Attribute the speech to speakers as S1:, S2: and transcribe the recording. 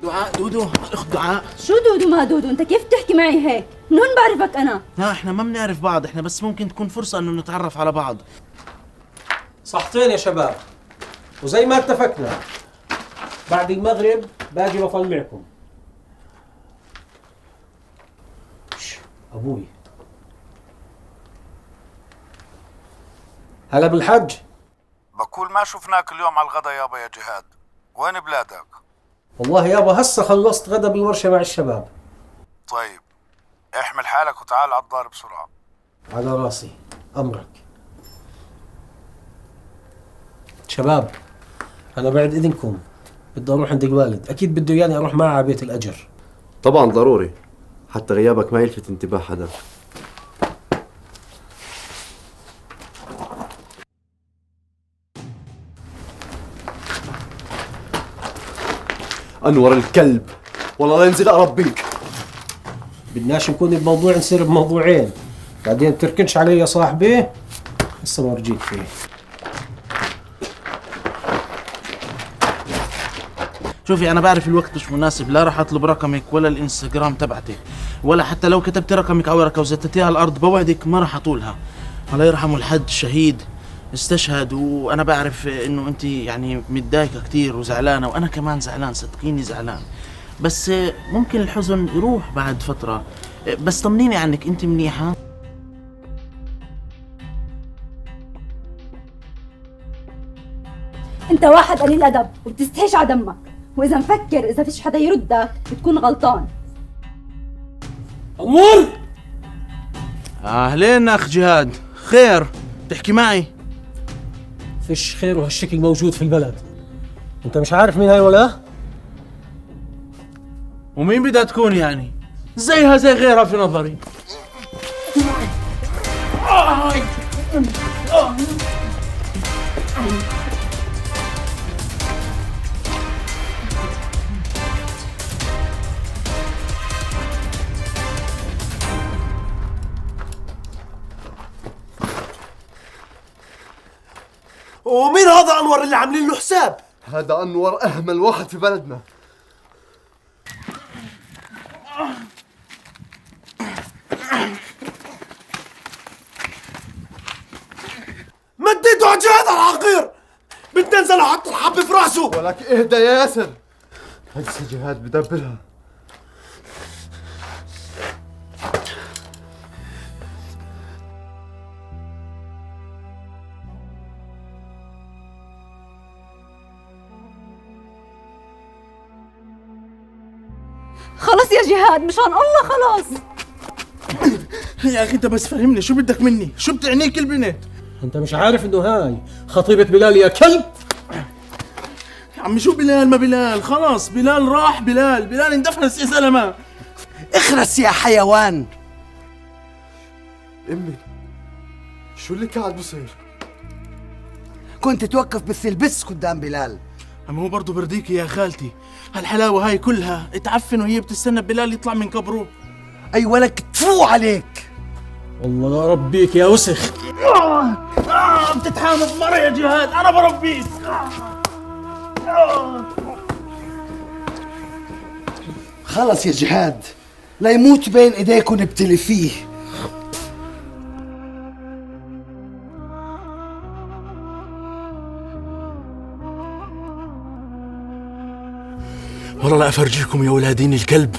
S1: دعاء دودو، اخ دعاء.
S2: شو دودو ما دودو؟ انت كيف تحكي معي هيك؟ من وين بعرفك انا؟
S1: لا احنا ما بنعرف بعض، احنا بس ممكن تكون فرصة انه نتعرف على بعض.
S3: صحتين يا شباب، وزي ما اتفقنا بعد المغرب باجي بطلعكم. ابوي هلا بالحج.
S4: بقول ما شفناك اليوم على الغدا يابا يا جهاد، وين بلادك؟
S3: والله يابا هسه خلصت غدا بالورشة مع الشباب.
S4: طيب احمل حالك وتعال على الدار بسرعة.
S3: على راسي، امرك. شباب انا بعد اذنكم بدي اروح عند الوالد، اكيد بده ياني اروح معه على بيت الاجر.
S5: طبعا ضروري، حتى غيابك ما يلفت انتباه حدا. انور الكلب، والله لا ينزل اربيك.
S3: بدناش نكون بموضوع نصير بموضوعين، بعدين بتركنش علي يا صاحبي. هسه بورجيك فيه.
S1: شوفي انا بعرف الوقت مش مناسب، لا راح اطلب رقمك ولا الانستغرام تبعتك، ولا حتى لو كتبت رقمك على ورقه وزتتيها على الارض بوعدك ما راح اطولها. الله يرحمه الحج شهيد استشهد، وانا بعرف انه انت يعني متضايقه كثير وزعلانه، وانا كمان زعلان، صدقيني زعلان، بس ممكن الحزن يروح بعد فتره. بس طمنيني عنك، انت منيحه؟
S2: انت واحد قليل ادب وبتستحيش على دمك، واذا مفكر اذا فيش حدا يردك بتكون غلطان.
S3: امور
S1: اهلين اخ جهاد، خير؟ تحكي معي؟
S3: فيش خير وهالشكل موجود في البلد. انت مش عارف مين هاي ولا؟
S1: ومين بدها تكون يعني؟ زيها زي غيرها في نظري.
S6: ومين هذا انور اللي عاملين له حساب؟
S5: هذا انور اهمل واحد في بلدنا.
S6: مديته على جهاد العقير، بدي انزل احط الحب في راسه.
S5: ولك اهدى يا ياسر، هسه جهاد بدبرها.
S2: خلص يا جهاد مشان الله خلاص.
S1: يا اخي انت بس فهمني شو بدك مني؟ شو بتعنيك البنت؟
S3: انت مش عارف انه هاي خطيبة بلال يا كلب؟
S1: يا عمي شو بلال ما بلال؟ خلاص بلال راح، بلال اندفنس يا زلمه.
S6: اخرس يا حيوان.
S5: امي شو اللي قاعد بصير؟
S6: كنت توقف بالسلبس قدام بلال.
S1: اما هو برضه برديكي يا خالتي، هالحلاوه هاي كلها اتعفن وهي بتستنى بلال يطلع من قبره.
S6: اي ولك تفو عليك.
S3: والله لا ربيك يا وسخ.
S1: بتتحامض مرة يا جهاد، انا بربيك.
S6: خلص يا جهاد، لا يموت بين ايديكم ابتلي فيه.
S1: والله لا افرجيكم يا ولادين الكلب.